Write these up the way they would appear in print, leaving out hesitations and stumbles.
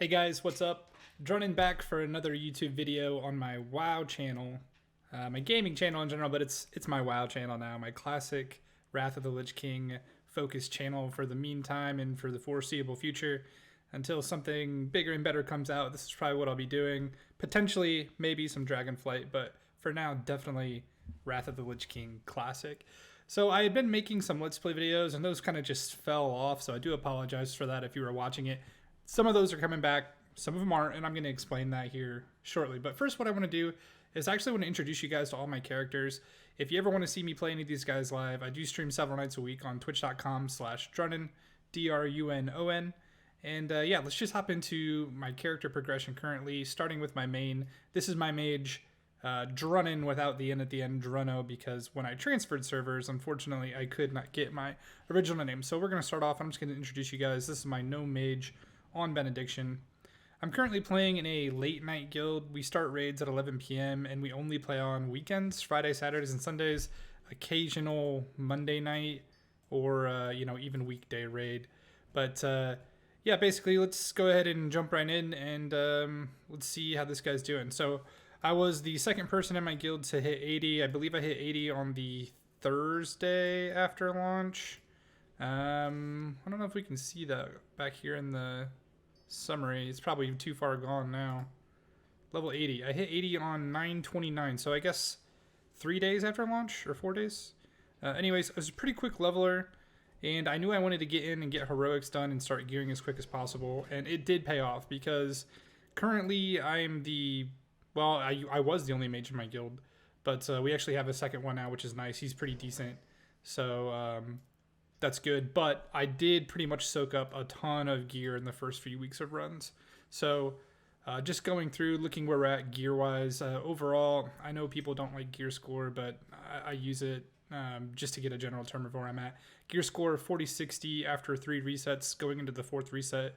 Hey guys, what's up? Drunon back for another YouTube video on my WoW channel, my gaming channel in general, but it's my WoW channel now, my classic Wrath of the Lich King focused channel for the meantime and for the foreseeable future until something bigger and better comes out. This is probably what I'll be doing. Potentially, maybe some Dragonflight, but for now, definitely Wrath of the Lich King Classic. So I had been making some Let's Play videos, and those kind of just fell off, so I do apologize for that if you were watching it. Some of those are coming back, some of them aren't, and I'm going to explain that here shortly. But first, what I want to do is I actually want to introduce you guys to all my characters. If you ever want to see me play any of these guys live, I do stream several nights a week on twitch.com/Drunon, Drunon. And yeah, let's just hop into my character progression currently, starting with my main. This is my mage, Drunon without the N at the end, Druno, because when I transferred servers, unfortunately, I could not get my original name. So we're going to start off. I'm just going to introduce you guys. This is my gnome mage on Benediction. I'm currently playing in a late night guild. We start raids at 11 p.m. and we only play on weekends, Friday, Saturdays, and Sundays. Occasional Monday night or even weekday raid. But yeah, basically, let's go ahead and jump right in and let's see how this guy's doing. So I was the second person in my guild to hit 80. I believe I hit 80 on the Thursday after launch. I don't know if we can see that back here in the summary. It's probably too far gone now. Level 80. I hit 80 on 9/29, so I guess 3 days after launch, or 4 days. Anyways, I was a pretty quick leveler, and I knew I wanted to get in and get heroics done and start gearing as quick as possible, and it did pay off because currently I'm the... Well, I was the only mage in my guild, but we actually have a second one now, which is nice. He's pretty decent, so that's good. But I did pretty much soak up a ton of gear in the first few weeks of runs. So just going through, looking where we're at gear-wise, overall, I know people don't like gear score, but I use it just to get a general term of where I'm at. Gear score 40-60 after 3 resets, going into the 4th reset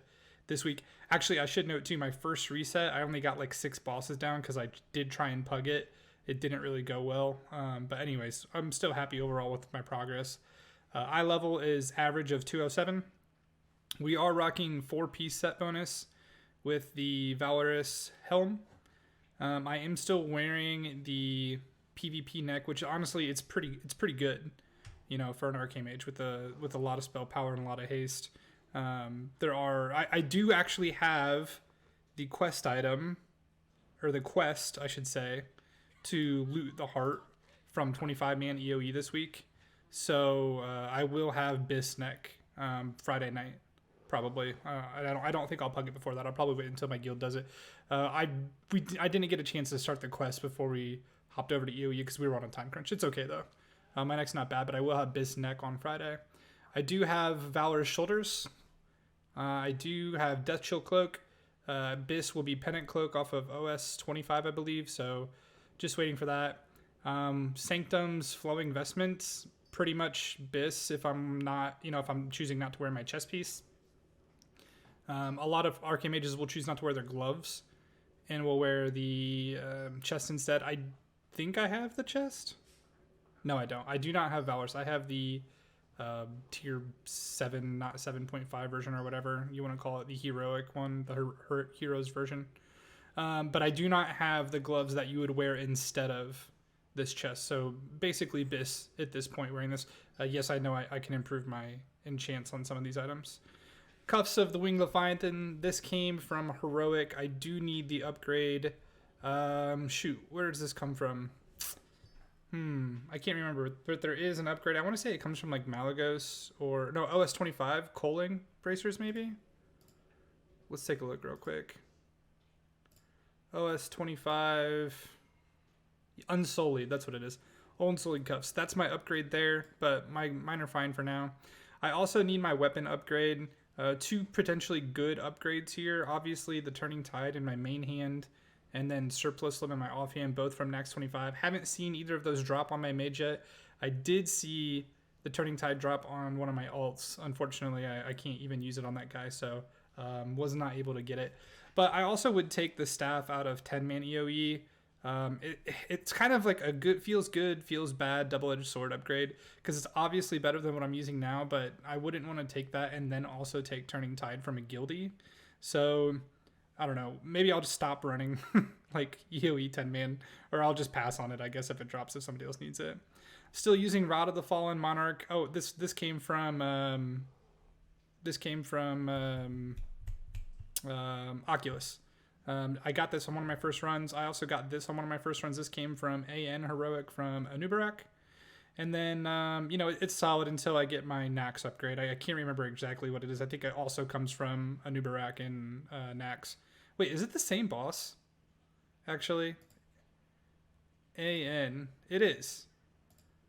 this week. Actually, I should note too, my first reset, I only got like 6 bosses down because I did try and pug it. It didn't really go well. But anyways, I'm still happy overall with my progress. Eye level is average of 207. We are rocking 4-piece set bonus with the Valorous helm. I am still wearing the PvP neck, which honestly it's pretty good, for an arcane mage with a lot of spell power and a lot of haste. I do actually have the quest item, or the quest I should say, to loot the heart from 25-man EOE this week. So I will have Bis neck Friday night, probably. I don't think I'll pug it before that. I'll probably wait until my guild does it. I didn't get a chance to start the quest before we hopped over to EOE because we were on a time crunch. It's okay though. My neck's not bad, but I will have Bis neck on Friday. I do have Valor's shoulders. I do have Death Chill cloak. Bis will be Pennant cloak off of OS 25, I believe. So just waiting for that. Sanctum's flowing vestments. Pretty much Bis if I'm not, if I'm choosing not to wear my chest piece. A lot of arcane mages will choose not to wear their gloves and will wear the chest instead. I think I have the chest. No, I don't. I do not have Valor's. I have the tier 7, not 7.5 version or whatever you want to call it, the heroic one, the heroes version. But I do not have the gloves that you would wear instead of this chest. So basically Bis at this point wearing this. Yes, I know I can improve my enchants on some of these items. Cuffs of the Winged Leviathan. This came from heroic. I do need the upgrade. Shoot, where does this come from? I can't remember, but there is an upgrade. I want to say it comes from like Malagos or no, OS 25 Coaling bracers maybe. Let's take a look real quick. OS 25 Unsullied, that's what it is. Unsullied cuffs. That's my upgrade there, but mine are fine for now. I also need my weapon upgrade. 2 potentially good upgrades here. Obviously, the Turning Tide in my main hand, and then Surplus Limb in my offhand, both from Nax 25. Haven't seen either of those drop on my mage yet. I did see the Turning Tide drop on one of my alts. Unfortunately, I can't even use it on that guy, so was not able to get it. But I also would take the staff out of 10-man EOE. It's kind of like a feels good, feels bad double-edged sword upgrade because it's obviously better than what I'm using now, but I wouldn't want to take that and then also take Turning Tide from a guildie. So I don't know. Maybe I'll just stop running like EOE 10-man, or I'll just pass on it, I guess, if it drops if somebody else needs it. Still using Rod of the Fallen Monarch. Oh, this came from Oculus. I got this on one of my first runs. I also got this on one of my first runs. This came from AN Heroic from Anubarak. And then, you know, it's solid until I get my Nax upgrade. I can't remember exactly what it is. I think it also comes from Anubarak and Nax. Wait, is it the same boss? Actually? AN. It is.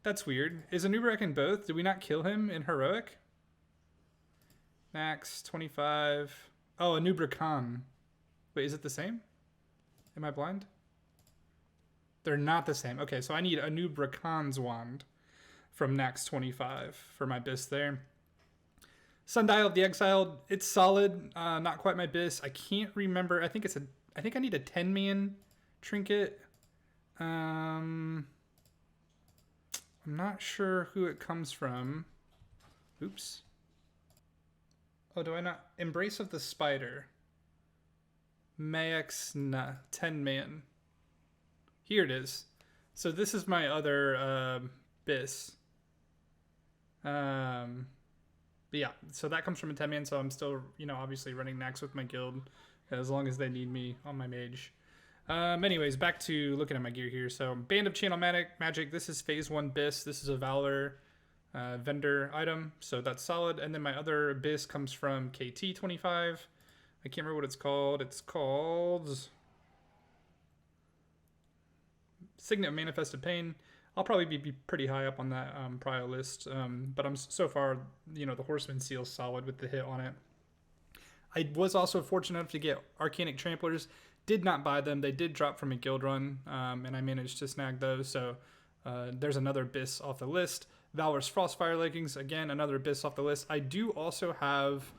That's weird. Is Anubarak in both? Did we not kill him in Heroic? Nax, 25. Oh, Anubrakan. Wait, is it the same? Am I blind? They're not the same. Okay, so I need Anubrakan's wand from Nax 25 for my bis there. Sundial of the Exiled, it's solid. Not quite my bis. I can't remember. I think I need a 10-man trinket. I'm not sure who it comes from. Oops. Oh, do I not? Embrace of the Spider. Max 10-man. Here it is. So this is my other bis. But yeah, so that comes from a 10-man, so I'm still, you know, obviously running Nax with my guild as long as they need me on my mage. Anyways, back to looking at my gear here. So Band of Channel Magic, this is phase 1 bis. This is a Valor vendor item, so that's solid. And then my other bis comes from KT25. I can't remember what it's called. It's called Signet of Manifested Pain. I'll probably be pretty high up on that prio list, but I'm so far, you know, the Horseman Seal's solid with the hit on it. I was also fortunate enough to get Arcanic Tramplers. Did not buy them. They did drop from a guild run, and I managed to snag those. So there's another bis off the list. Valor's Frostfire leggings, again, another bis off the list. I do also have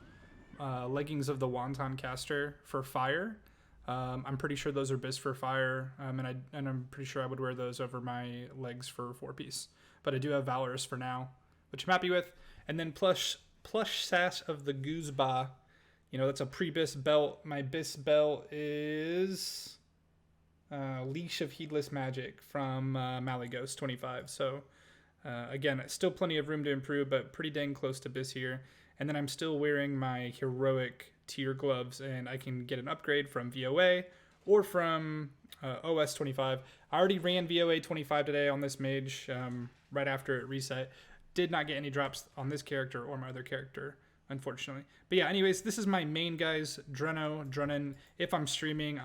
leggings of the Wanton Caster for fire. I'm pretty sure those are bis for fire, and I'm pretty sure I would wear those over my legs for 4-piece. But I do have Valor's for now, which I'm happy with. And then plush sash of the Gooseba. You know, that's a pre-bis belt. My bis belt is Leash of Heedless Magic from Malygos 25. So again, still plenty of room to improve, but pretty dang close to bis here. And then I'm still wearing my heroic tier gloves, and I can get an upgrade from VOA or from OS 25. I already ran VOA 25 today on this mage right after it reset. Did not get any drops on this character or my other character, unfortunately. But yeah, anyways, this is my main guys, Drunon. If I'm streaming,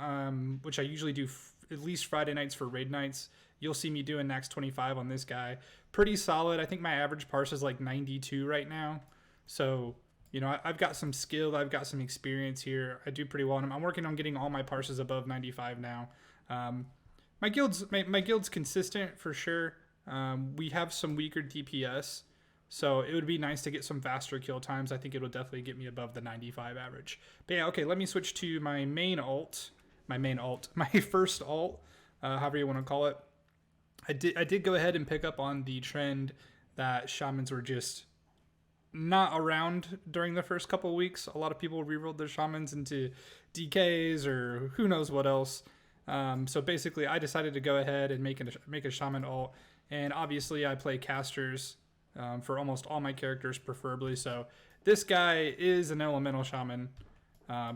which I usually do at least Friday nights for raid nights, you'll see me doing Nax 25 on this guy. Pretty solid. I think my average parse is like 92 right now. So, you know, I've got some skill. I've got some experience here. I do pretty well. And I'm working on getting all my parses above 95 now. My guild's consistent for sure. We have some weaker DPS. So it would be nice to get some faster kill times. I think it will definitely get me above the 95 average. But yeah, okay, let me switch to my main alt. My first alt, however you want to call it. I did go ahead and pick up on the trend that shamans were just not around during the first couple of weeks. A lot of people rerolled their shamans into DKs or who knows what else. So basically, I decided to go ahead and make a shaman alt. And obviously, I play casters for almost all my characters, preferably. So this guy is an elemental shaman.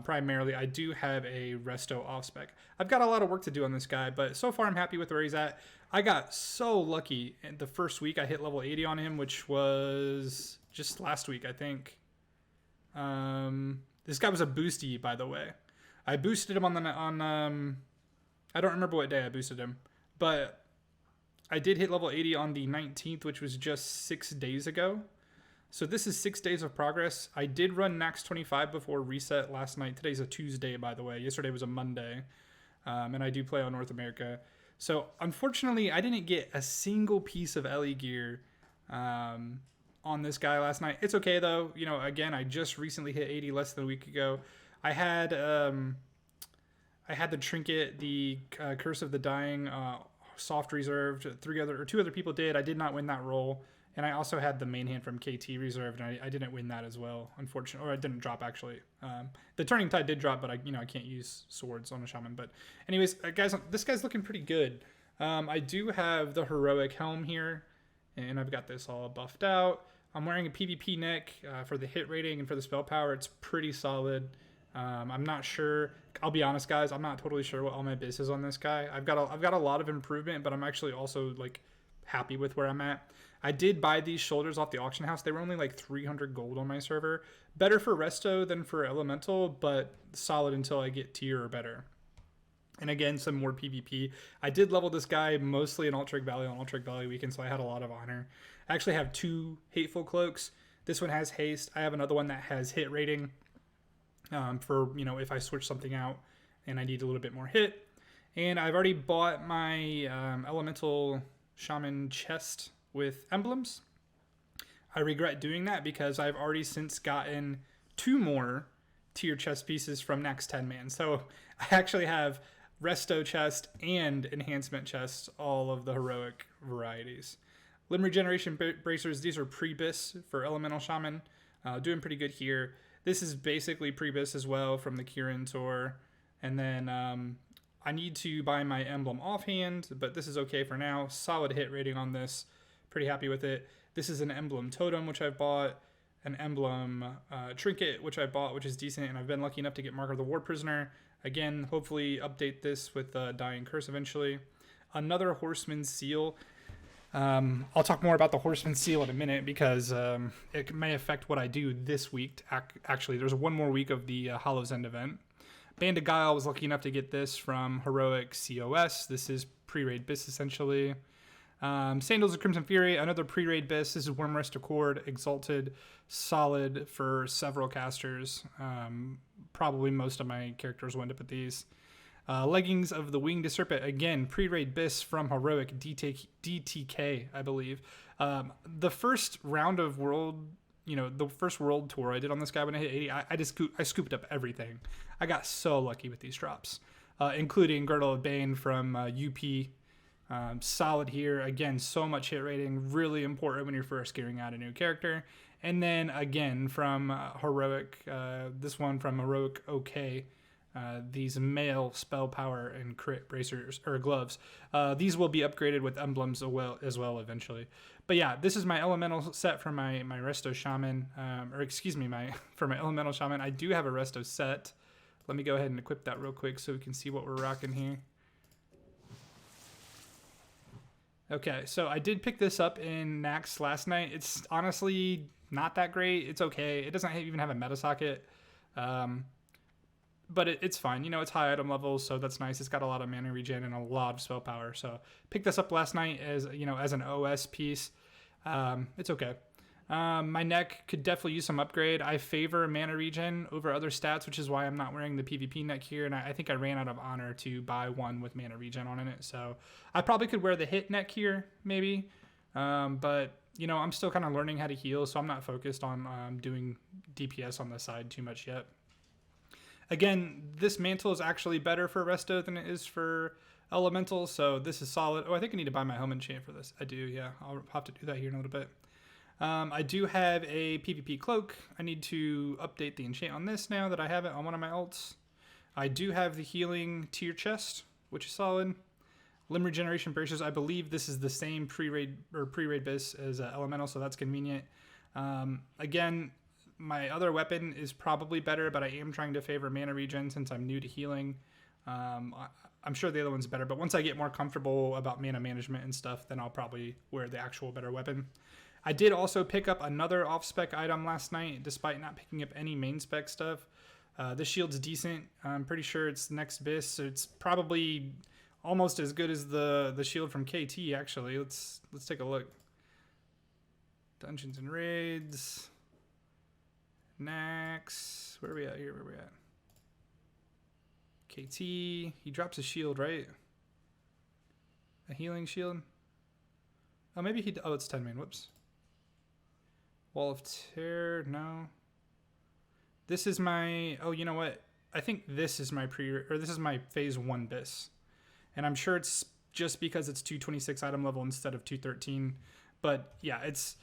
Primarily, I do have a resto off spec. I've got a lot of work to do on this guy, but so far I'm happy with where he's at. I got so lucky in the first week. I hit level 80 on him, which was just last week, I think. This guy was a boosty, by the way. I boosted him on I don't remember what day I boosted him, but I did hit level 80 on the 19th, which was just 6 days ago. So this is 6 days of progress. I did run Nax 25 before reset last night. Today's a Tuesday, by the way. Yesterday was a Monday. And I do play on North America. So unfortunately, I didn't get a single piece of LE gear on this guy last night. It's okay though. You know, again, I just recently hit 80 less than a week ago. I had the trinket, the Curse of the Dying, soft reserved. Two other people did. I did not win that roll, And I also had the main hand from KT reserved, and I didn't win that as well, unfortunately. Or I didn't drop, actually. The Turning Tide did drop, but I can't use swords on a shaman. But anyways, guys, this guy's looking pretty good. I do have the heroic helm here, and I've got this all buffed out. I'm wearing a PvP neck for the hit rating and for the spell power. It's pretty solid. I'm not sure. I'll be honest, guys. I'm not totally sure what all my biz is on this guy. I've got a lot of improvement, but I'm actually also like happy with where I'm at. I did buy these shoulders off the auction house. They were only like 300 gold on my server. Better for resto than for elemental, but solid until I get tier or better. And again, some more PvP. I did level this guy mostly in Alterac Valley on Alterac Valley weekend, so I had a lot of honor. I actually have 2 Hateful Cloaks. This one has haste. I have another one that has hit rating for, if I switch something out and I need a little bit more hit. And I've already bought my Elemental Shaman chest with emblems. I regret doing that because I've already since gotten 2 more tier chest pieces from next 10 man. So I actually have resto chest and enhancement chest, all of the heroic varieties. Limb regeneration bracers, these are pre-bis for elemental shaman. Doing pretty good here. This is basically pre-bis as well from the Kirin tour. And then I need to buy my emblem offhand, but this is okay for now. Solid hit rating on this. Pretty happy with it. This is an emblem totem, which I've bought. An emblem trinket, which I bought, which is decent. And I've been lucky enough to get Mark of the War Prisoner. Again, hopefully update this with Dying Curse eventually. Another Horseman Seal. I'll talk more about the Horseman Seal in a minute because it may affect what I do this week. Actually, there's one more week of the Hollow's End event. Band of Guile was lucky enough to get this from Heroic COS. This is pre-raid bis essentially. Sandals of Crimson Fury, another pre-raid bis. This is Wormrest Accord, Exalted, solid for several casters. Probably most of my characters wind up with these. Leggings of the Winged Serpent, again, pre-raid bis from Heroic DTK, I believe. The first round of the first world tour I did on this guy when I hit 80, I scooped up everything. I got so lucky with these drops, including Girdle of Bane from UP. Solid here. Again, so much hit rating. Really important when you're first gearing out a new character. And then again from Heroic, this one from Heroic OK. These male spell power and crit bracers or gloves. These will be upgraded with emblems as well eventually. But yeah, this is my elemental set for my resto shaman, for my elemental shaman. I do have a resto set. Let me go ahead and equip that real quick so we can see what we're rocking here. Okay, so I did pick this up in Nax last night. It's honestly not that great. It's okay. It doesn't even have a meta socket. But it's fine. It's high item level, so that's nice. It's got a lot of mana regen and a lot of spell power. So picked this up last night as as an OS piece. It's okay. My neck could definitely use some upgrade. I favor mana regen over other stats, which is why I'm not wearing the PvP neck here. And I think I ran out of honor to buy one with mana regen on it. So I probably could wear the hit neck here, maybe. But I'm still kind of learning how to heal, so I'm not focused on doing DPS on the side too much yet. Again, this mantle is actually better for resto than it is for elemental, so this is solid. Oh, I think I need to buy my helm enchant for this. I do, yeah. I'll have to do that here in a little bit. I do have a PvP cloak. I need to update the enchant on this now that I have it on one of my alts. I do have the healing tier chest, which is solid. Limb regeneration bracers. I believe this is the same pre-raid bis as elemental, so that's convenient. Again, my other weapon is probably better, but I am trying to favor mana regen since I'm new to healing. I'm sure the other one's better, but once I get more comfortable about mana management and stuff, then I'll probably wear the actual better weapon. I did also pick up another off-spec item last night, despite not picking up any main spec stuff. This shield's decent. I'm pretty sure it's next bis, so it's probably almost as good as the shield from KT, actually. Let's take a look. Dungeons and Raids. Nax. Where are we at here? Where are we at? KT. He drops a shield, right? A healing shield? Oh, maybe he... Oh, it's 10 man. Whoops. Wall of Terror. No. This is my... Oh, you know what? I think this is my this is my phase 1 bis. And I'm sure it's just because it's 226 item level instead of 213. But yeah, it's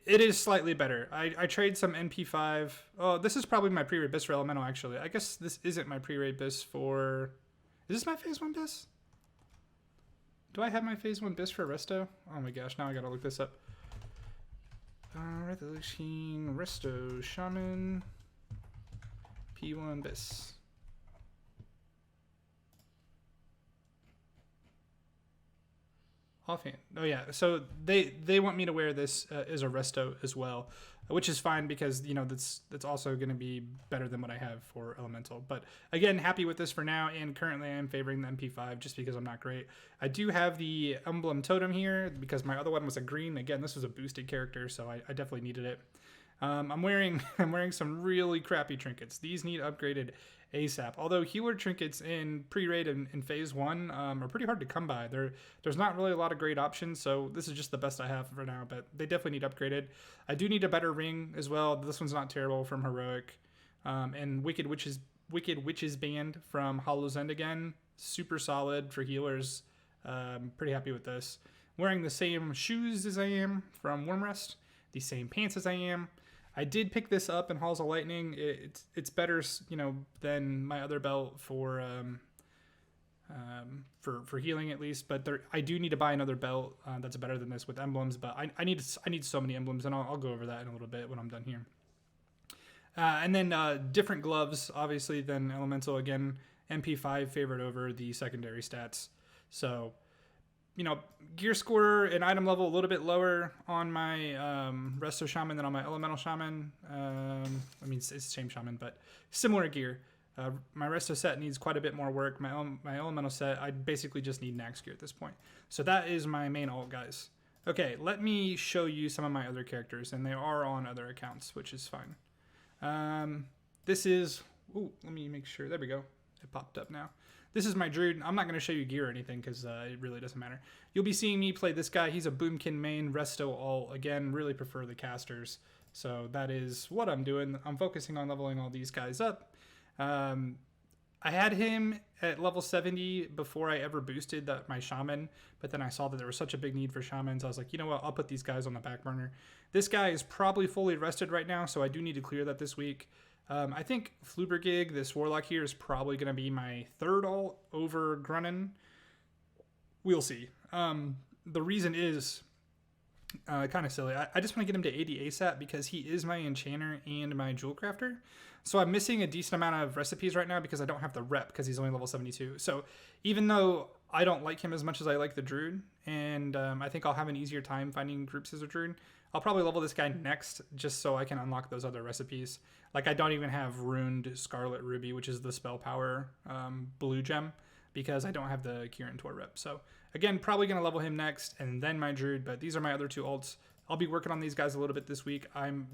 It is slightly better. I trade some NP5. Oh, this is probably my pre-raid bis for Elemental, actually. I guess this isn't my pre-raid bis for... Is this my phase 1 bis? Do I have my phase 1 bis for Resto? Oh my gosh, now I gotta look this up. Red the Lich King, Resto, Shaman, P1 bis. Offhand. Oh yeah, so they want me to wear this as a Resto as well, which is fine because, you know, that's also going to be better than what I have for Elemental. But again, happy with this for now, and currently I am favoring the MP5 just because I'm not great. I do have the Emblem Totem here because my other one was a green. Again, this was a boosted character, so I definitely needed it. I'm wearing some really crappy trinkets. These need upgraded ASAP. Although healer trinkets in pre-raid and in phase 1 are pretty hard to come by. There's not really a lot of great options, so this is just the best I have for now, but they definitely need upgraded. I do need a better ring as well. This one's not terrible from Heroic. And Wicked Witches Band from Hollow's End again. Super solid for healers. Pretty happy with this. Wearing the same shoes as I am from Wormrest. The same pants as I am. I did pick this up in Halls of Lightning. It's better, you know, than my other belt for healing at least. But I do need to buy another belt that's better than this with emblems. But I need so many emblems, and I'll go over that in a little bit when I'm done here. And then different gloves, obviously, than Elemental. Again, MP5 favored over the secondary stats. So, you know, gear score and item level a little bit lower on my Resto Shaman than on my Elemental Shaman. I mean, it's the same Shaman, but similar gear. My Resto set needs quite a bit more work. My Elemental set, I basically just need max gear at this point. So that is my main ult, guys. Okay, let me show you some of my other characters, and they are on other accounts, which is fine. This is... Ooh, let me make sure. There we go. It popped up now. This is my Druid. I'm not going to show you gear or anything because it really doesn't matter. You'll be seeing me play this guy. He's a Boomkin main, Resto ult. Again, really prefer the casters. So that is what I'm doing. I'm focusing on leveling all these guys up. I had him at level 70 before I ever boosted my Shaman, but then I saw that there was such a big need for Shamans. I was like, you know what? I'll put these guys on the back burner. This guy is probably fully rested right now, so I do need to clear that this week. I think Flubergig, this Warlock here, is probably going to be my third ult over Drunon. We'll see. The reason is kind of silly. I just want to get him to 80 ASAP because he is my Enchanter and my Jewel Crafter. So I'm missing a decent amount of recipes right now because I don't have the rep because he's only level 72. So even though I don't like him as much as I like the Druid, and I think I'll have an easier time finding groups as a Druid, I'll probably level this guy next just so I can unlock those other recipes. Like I don't even have Runed Scarlet Ruby, which is the spell power blue gem, because I don't have the Kieran Tor rep. So again, probably going to level him next and then my Druid, but these are my other two ults. I'll be working on these guys a little bit this week. I'm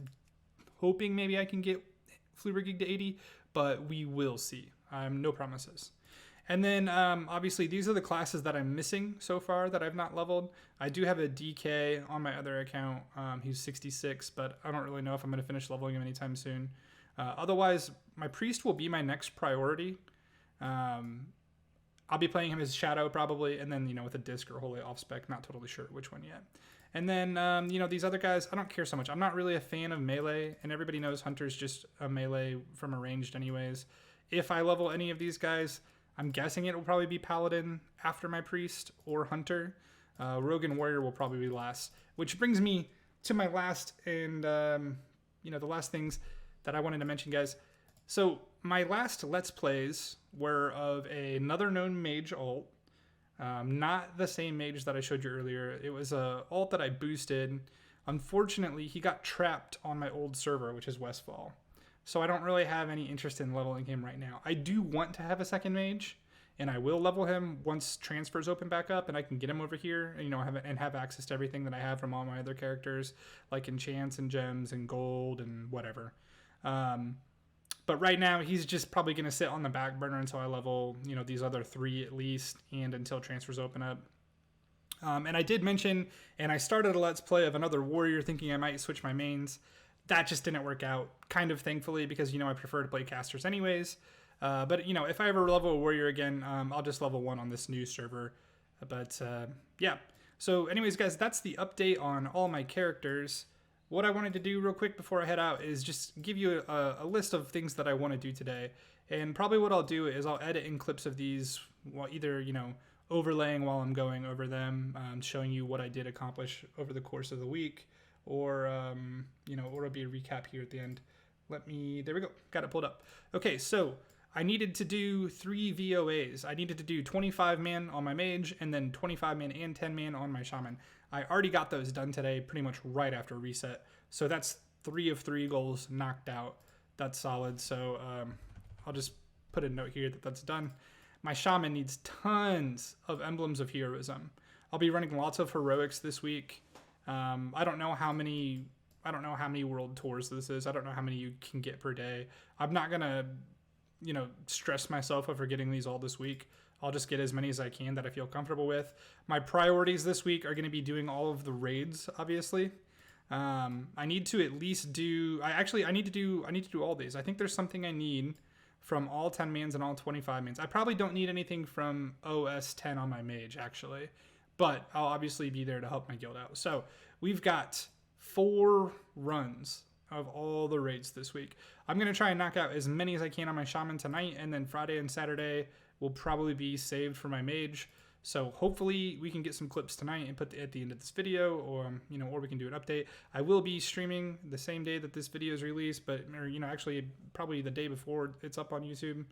hoping maybe I can get Flubergig to 80, but we will see. No promises. And then obviously these are the classes that I'm missing so far that I've not leveled. I do have a DK on my other account. He's 66, but I don't really know if I'm going to finish leveling him anytime soon. Otherwise, my Priest will be my next priority. I'll be playing him as Shadow probably, and then, you know, with a Disc or Holy off spec, not totally sure which one yet. And then, you know, these other guys, I don't care so much. I'm not really a fan of melee, and everybody knows Hunter's just a melee from a ranged anyways. If I level any of these guys, I'm guessing it will probably be Paladin after my Priest or Hunter. Rogue and Warrior will probably be last, which brings me to my last and, you know, the last things that I wanted to mention, guys. So my last Let's Plays were of another known mage ult. Not the same mage that I showed you earlier. It was a ult that I boosted. Unfortunately, he got trapped on my old server, which is Westfall. So I don't really have any interest in leveling him right now. I do want to have a second mage, and I will level him once transfers open back up, and I can get him over here, and, you know, have access to everything that I have from all my other characters, like enchants and gems and gold and whatever. But right now, he's just probably going to sit on the back burner until I level, you know, these other three at least, and until transfers open up. And I did mention, and I started a Let's Play of another warrior thinking I might switch my mains. That just didn't work out, kind of thankfully, because, you know, I prefer to play casters anyways. But, you know, if I ever level a warrior again, I'll just level one on this new server. But, yeah. So anyways, guys, that's the update on all my characters. what I wanted to do real quick before I head out is just give you a list of things that I want to do today. And probably what I'll do is I'll edit in clips of these, while either, you know, overlaying while I'm going over them, showing you what I did accomplish over the course of the week, or, you know, or it'll be a recap here at the end. There we go, got it pulled up. Okay, so I needed to do 3 VOAs. I needed to do 25 man on my mage, and then 25 man and 10 man on my shaman. I already got those done today, pretty much right after reset. So that's 3 of 3 goals knocked out. That's solid. So I'll just put a note here that that's done. My shaman needs tons of emblems of heroism. I'll be running lots of heroics this week. I don't know how many world tours this is. I don't know how many you can get per day. I'm not gonna, you know, stress myself over getting these all this week. I'll just get as many as I can that I feel comfortable with. My priorities this week are going to be doing all of the raids, obviously. I need to at least do, I need to do all these. I think there's something I need from all 10 mans and all 25 mans. I probably don't need anything from OS 10 on my mage, actually, but I'll obviously be there to help my guild out. So we've got 4 runs of all the raids this week. I'm going to try and knock out as many as I can on my shaman tonight, and then Friday and Saturday will probably be saved for my mage. So hopefully we can get some clips tonight and put at the end of this video, or you know, or we can do an update. I will be streaming the same day that this video is released, but, or, you know, actually probably the day before it's up on YouTube.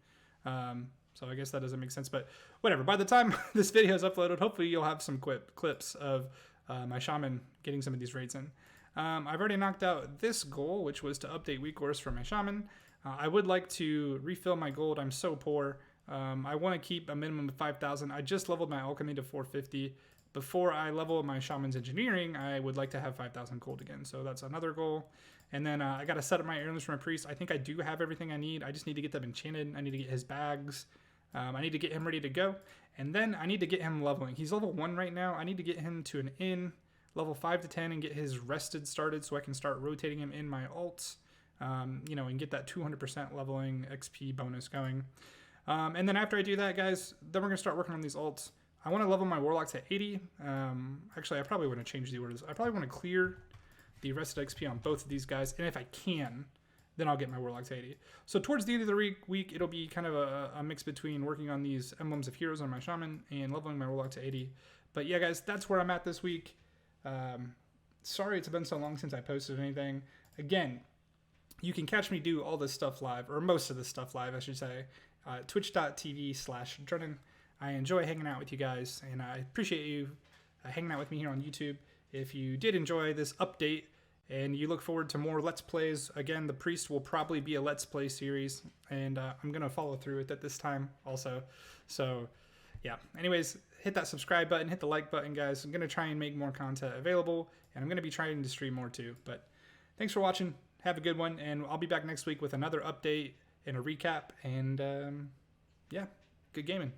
So I guess that doesn't make sense, but whatever. By the time this video is uploaded, hopefully you'll have some clips of my shaman getting some of these raids in. I've already knocked out this goal, which was to update weak course for my shaman. I would like to refill my gold. I'm so poor. I want to keep a minimum of 5,000. I just leveled my alchemy to 450. Before I level my shaman's engineering, I would like to have 5,000 gold again. So that's another goal. And then I got to set up my heirlooms for my priest. I think I do have everything I need. I just need to get them enchanted. I need to get his bags. I need to get him ready to go. And then I need to get him leveling. He's level 1 right now. I need to get him to an inn, level 5 to 10, and get his rested started so I can start rotating him in my alts, you know, and get that 200% leveling XP bonus going. And then after I do that, guys, then we're going to start working on these alts. I want to level my warlock to 80. Actually, I probably want to change the orders. I probably want to clear the rested XP on both of these guys. And if I can, then I'll get my warlock to 80. So towards the end of the week, it'll be kind of a mix between working on these emblems of heroes on my shaman and leveling my warlock to 80. But yeah, guys, that's where I'm at this week. Sorry it's been so long since I posted anything. Again, you can catch me do all this stuff live, or most of this stuff live, I should say, twitch.tv/Drunon. I enjoy hanging out with you guys, and I appreciate you hanging out with me here on YouTube. If you did enjoy this update and you look forward to more Let's Plays, again, the Priest will probably be a Let's Play series, and I'm going to follow through with it this time also. So, yeah. Anyways, hit that subscribe button, hit the like button, guys. I'm going to try and make more content available, and I'm going to be trying to stream more too. But thanks for watching. Have a good one, and I'll be back next week with another update and a recap, and yeah, good gaming.